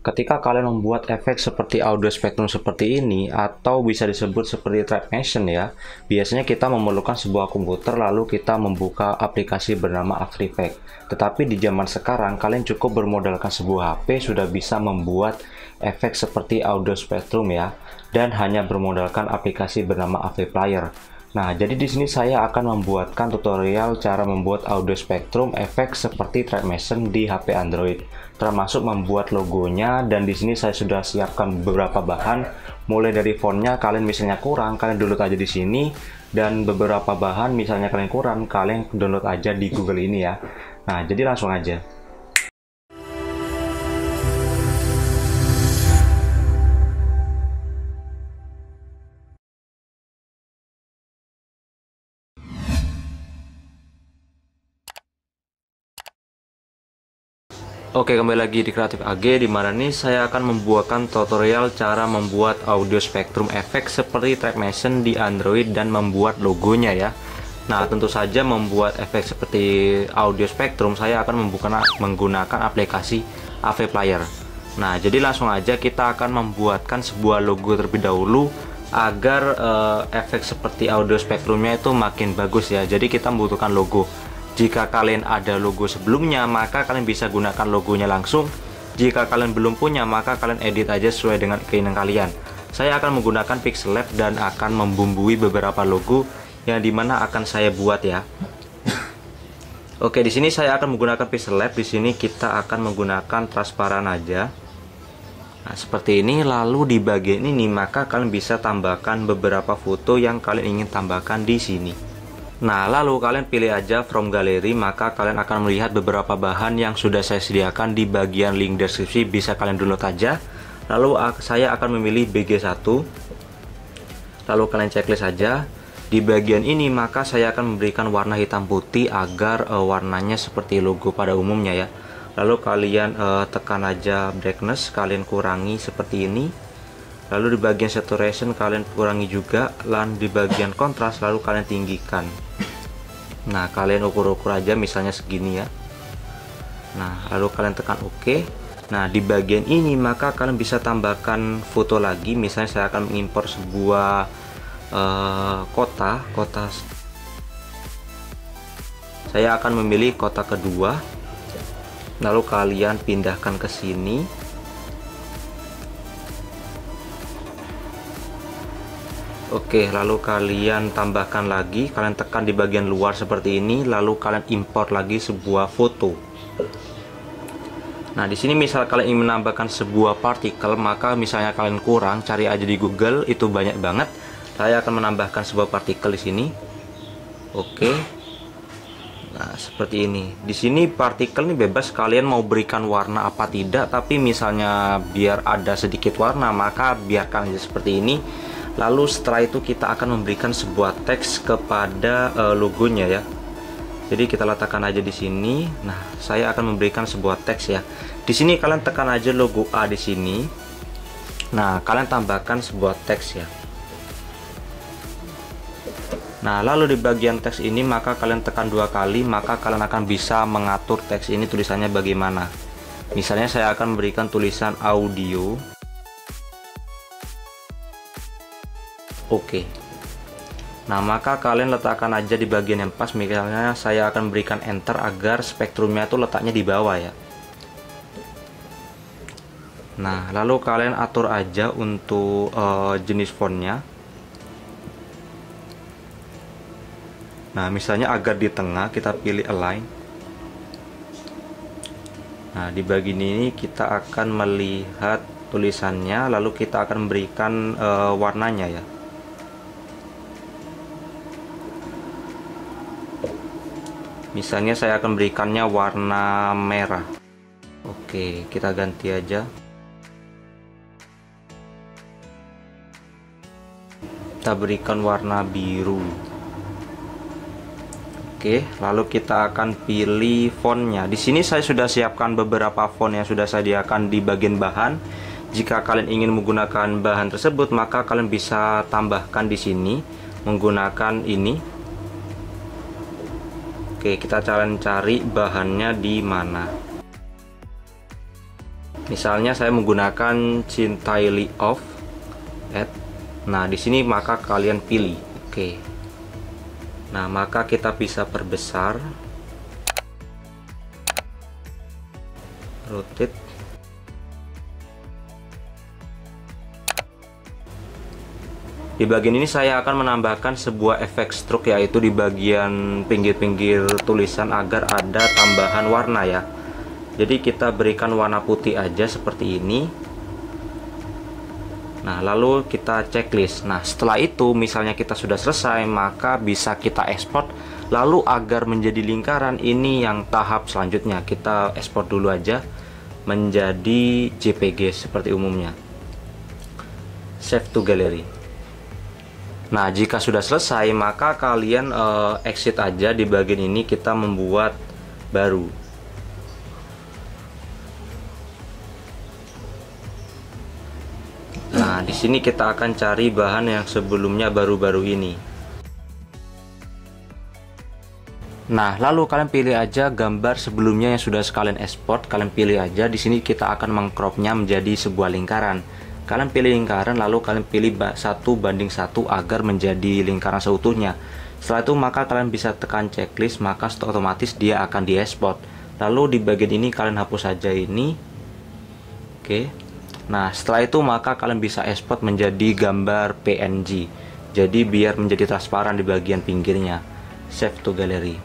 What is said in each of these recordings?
Ketika kalian membuat efek seperti audio spektrum seperti ini, atau bisa disebut seperti trap motion ya, biasanya kita memerlukan sebuah komputer lalu kita membuka aplikasi bernama After Effects. Tetapi di zaman sekarang, kalian cukup bermodalkan sebuah HP sudah bisa membuat efek seperti audio spektrum ya, dan hanya bermodalkan aplikasi bernama AV Player. Nah, jadi di sini saya akan membuatkan tutorial cara membuat audio spektrum efek seperti trap motion di HP Android, termasuk membuat logonya. Dan di sini saya sudah siapkan beberapa bahan, mulai dari fontnya kalian misalnya kurang, kalian download aja di sini, dan beberapa bahan misalnya kalian kurang, kalian download aja di Google ini ya. Nah, jadi langsung aja. Oke, kembali lagi di Kreatif AG, di mana nih saya akan membuatkan tutorial cara membuat audio spektrum efek seperti trap motion di Android dan membuat logonya ya. Nah, tentu saja membuat efek seperti audio spektrum saya akan menggunakan aplikasi AV Player. Nah, jadi langsung aja kita akan membuatkan sebuah logo terlebih dahulu agar efek seperti audio spektrumnya itu makin bagus ya. Jadi kita membutuhkan logo. Jika kalian ada logo sebelumnya, maka kalian bisa gunakan logonya langsung. Jika kalian belum punya, maka kalian edit aja sesuai dengan keinginan kalian. Saya akan menggunakan Pixel Lab dan akan membumbui beberapa logo yang dimana akan saya buat ya. Oke, di sini saya akan menggunakan Pixel Lab. Di sini kita akan menggunakan transparan aja. Nah, seperti ini. Lalu di bagian ini, maka kalian bisa tambahkan beberapa foto yang kalian ingin tambahkan di sini. Nah, lalu kalian pilih aja from gallery, maka kalian akan melihat beberapa bahan yang sudah saya sediakan di bagian link deskripsi, bisa kalian download aja. Lalu saya akan memilih BG1. Lalu kalian checklist aja. Di bagian ini maka saya akan memberikan warna hitam putih agar warnanya seperti logo pada umumnya ya. Lalu kalian tekan aja brightness, kalian kurangi seperti ini. Lalu di bagian saturation kalian kurangi juga, dan di bagian kontras lalu kalian tinggikan. Nah, kalian ukur-ukur aja misalnya segini ya. Nah, lalu kalian tekan OK. Nah, di bagian ini maka kalian bisa tambahkan foto lagi. Misalnya saya akan mengimpor sebuah kota. Saya akan memilih kota kedua. Lalu kalian pindahkan ke sini. Oke, lalu kalian tambahkan lagi, kalian tekan di bagian luar seperti ini, lalu kalian import lagi sebuah foto. Nah, di sini misal kalian ingin menambahkan sebuah partikel, maka misalnya kalian kurang, cari aja di Google, itu banyak banget. Saya akan menambahkan sebuah partikel di sini. Oke. Nah, seperti ini. Di sini partikel ini bebas, kalian mau berikan warna apa tidak, tapi misalnya biar ada sedikit warna, maka biarkan aja seperti ini. Lalu setelah itu kita akan memberikan sebuah teks kepada logonya ya. Jadi kita letakkan aja di sini. Nah, saya akan memberikan sebuah teks ya. Di sini kalian tekan aja logo A di sini. Nah, kalian tambahkan sebuah teks ya. Nah, lalu di bagian teks ini maka kalian tekan 2 kali, maka kalian akan bisa mengatur teks ini tulisannya bagaimana. Misalnya saya akan memberikan tulisan audio. Oke. Nah, maka kalian letakkan aja di bagian yang pas. Misalnya saya akan berikan enter agar spektrumnya itu letaknya di bawah ya. Nah, lalu kalian atur aja untuk jenis fontnya. Nah, misalnya agar di tengah kita pilih align. Nah, di bagian ini kita akan melihat tulisannya, lalu kita akan memberikan warnanya ya. Misalnya saya akan berikannya warna merah. Oke, kita ganti aja. Kita berikan warna biru. Oke, lalu kita akan pilih fontnya. Di sini saya sudah siapkan beberapa font yang sudah saya sediakan di bagian bahan. Jika kalian ingin menggunakan bahan tersebut, maka kalian bisa tambahkan di sini menggunakan ini. Oke, kita cari bahannya di mana. Misalnya saya menggunakan Cintaili Off Add. Nah, di sini maka kalian pilih. Oke. Nah, maka kita bisa perbesar, rotate. Di bagian ini saya akan menambahkan sebuah efek stroke, yaitu di bagian pinggir-pinggir tulisan agar ada tambahan warna ya. Jadi kita berikan warna putih aja seperti ini. Nah, lalu kita checklist. Nah, setelah itu misalnya kita sudah selesai, maka bisa kita ekspor. Lalu agar menjadi lingkaran, ini yang tahap selanjutnya. Kita ekspor dulu aja menjadi JPG seperti umumnya. Save to gallery. Nah, jika sudah selesai, maka kalian exit aja. Di bagian ini kita membuat baru. Nah, di sini kita akan cari bahan yang sebelumnya baru-baru ini. Nah, lalu kalian pilih aja gambar sebelumnya yang sudah sekalian export, kalian pilih aja. Di sini kita akan mengcropnya menjadi sebuah lingkaran. Kalian pilih lingkaran, lalu kalian pilih 1:1 agar menjadi lingkaran seutuhnya. Setelah itu maka kalian bisa tekan checklist, maka otomatis dia akan diekspor. Lalu di bagian ini kalian hapus saja ini. Oke. Nah, setelah itu maka kalian bisa ekspor menjadi gambar PNG. Jadi biar menjadi transparan di bagian pinggirnya. Save to gallery.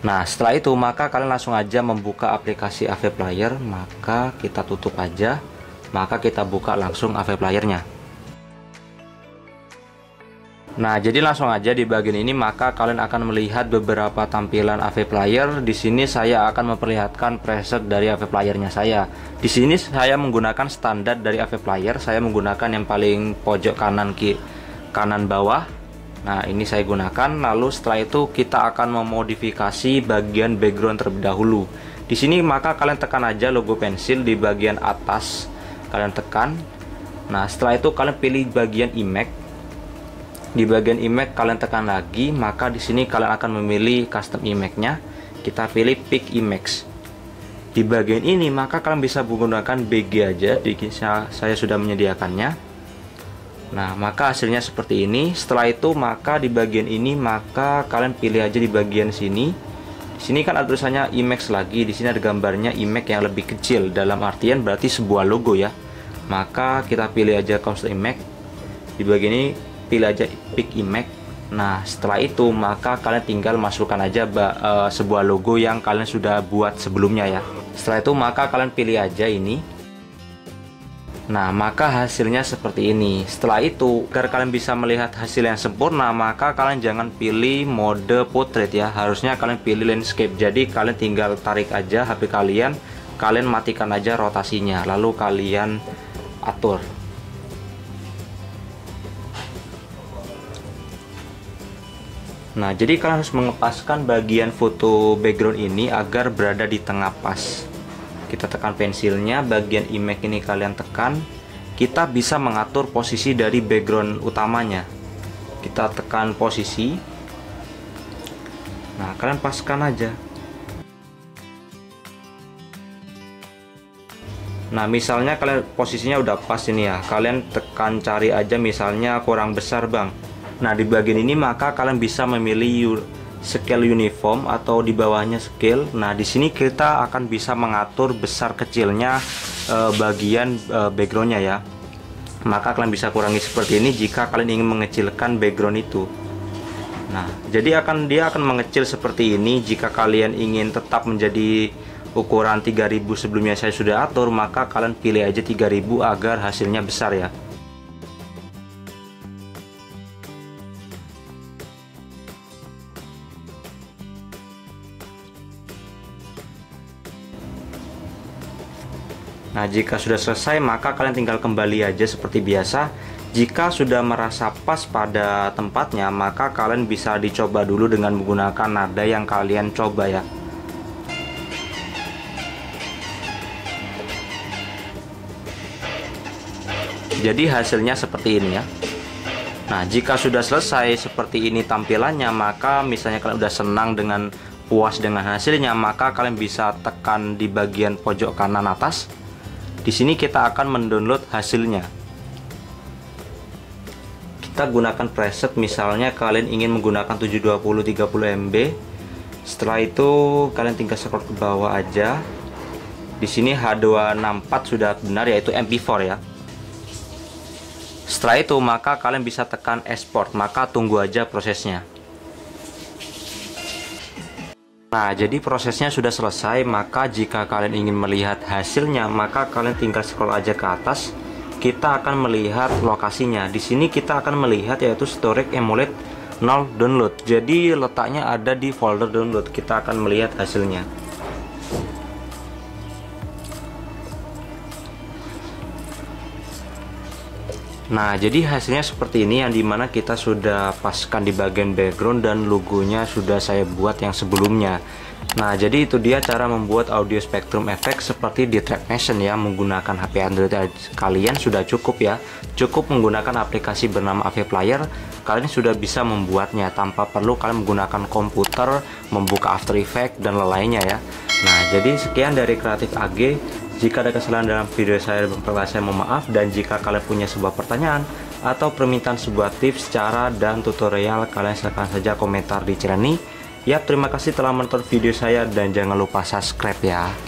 Nah, setelah itu maka kalian langsung aja membuka aplikasi AV Player. Maka kita tutup aja. Maka kita buka langsung AV Player-nya. Nah, jadi langsung aja di bagian ini maka kalian akan melihat beberapa tampilan AV Player. Di sini saya akan memperlihatkan preset dari AV Player-nya saya. Di sini saya menggunakan standar dari AV Player. Saya menggunakan yang paling pojok kanan bawah. Nah, ini saya gunakan. Lalu setelah itu kita akan memodifikasi bagian background terlebih dahulu. Di sini maka kalian tekan aja logo pensil di bagian atas. Kalian tekan. Nah, setelah itu kalian pilih bagian image. Di bagian image kalian tekan lagi, maka di sini kalian akan memilih custom image-nya. Kita pilih pick image. Di bagian ini maka kalian bisa menggunakan BG aja. Saya sudah menyediakannya. Nah, maka hasilnya seperti ini. Setelah itu maka di bagian ini maka kalian pilih aja di bagian sini. Di sini kan ada tulisannya image lagi. Di sini ada gambarnya image yang lebih kecil. Dalam artian berarti sebuah logo ya. Maka kita pilih aja custom image. Di bagian ini pilih aja pick image. Nah, setelah itu maka kalian tinggal masukkan aja sebuah logo yang kalian sudah buat sebelumnya ya. Setelah itu maka kalian pilih aja ini. Nah, maka hasilnya seperti ini. Setelah itu agar kalian bisa melihat hasil yang sempurna, maka kalian jangan pilih mode portrait ya. Harusnya kalian pilih landscape. Jadi kalian tinggal tarik aja HP kalian, kalian matikan aja rotasinya, lalu kalian atur. Nah, jadi kalian harus mengepaskan bagian foto background ini agar berada di tengah pas. Kita tekan pensilnya, bagian image ini kalian tekan. Kita bisa mengatur posisi dari background utamanya. Kita tekan posisi. Nah, kalian paskan aja. Nah, misalnya kalian posisinya udah pas ini ya. Kalian tekan cari aja misalnya kurang besar, Bang. Nah, di bagian ini maka kalian bisa memilih scale uniform atau di bawahnya scale. Nah, di sini kita akan bisa mengatur besar kecilnya bagian backgroundnya ya. Maka kalian bisa kurangi seperti ini jika kalian ingin mengecilkan background itu. Nah, jadi dia akan mengecil seperti ini. Jika kalian ingin tetap menjadi ukuran 3000 sebelumnya saya sudah atur, maka kalian pilih aja 3000 agar hasilnya besar ya. Nah, jika sudah selesai maka kalian tinggal kembali aja seperti biasa. Jika sudah merasa pas pada tempatnya, maka kalian bisa dicoba dulu dengan menggunakan nada yang kalian coba ya. Jadi hasilnya seperti ini ya. Nah, jika sudah selesai seperti ini tampilannya, maka misalnya kalian udah senang dengan puas dengan hasilnya, maka kalian bisa tekan di bagian pojok kanan atas. Di sini kita akan mendownload hasilnya. Kita gunakan preset, misalnya kalian ingin menggunakan 720 30 MB. Setelah itu kalian tinggal scroll ke bawah aja. Di sini H264 sudah benar, yaitu MP4 ya. Setelah itu maka kalian bisa tekan export, maka tunggu aja prosesnya. Nah, jadi prosesnya sudah selesai. Maka jika kalian ingin melihat hasilnya, maka kalian tinggal scroll aja ke atas. Kita akan melihat lokasinya. Di sini kita akan melihat yaitu storage AMOLED 0 download. Jadi letaknya ada di folder download. Kita akan melihat hasilnya. Nah, jadi hasilnya seperti ini, yang dimana kita sudah paskan di bagian background dan logonya sudah saya buat yang sebelumnya. Nah, jadi itu dia cara membuat audio spektrum efek seperti di TrackMation ya, menggunakan HP Android kalian sudah cukup ya. Cukup menggunakan aplikasi bernama AV Player, kalian sudah bisa membuatnya tanpa perlu kalian menggunakan komputer, membuka After Effects dan lainnya ya. Nah, jadi sekian dari Kreatif AG. Jika ada kesalahan dalam video saya mohon maaf, dan jika kalian punya sebuah pertanyaan atau permintaan sebuah tips, cara, dan tutorial, kalian silahkan saja komentar di channel ini. Ya, terima kasih telah menonton video saya dan jangan lupa subscribe ya.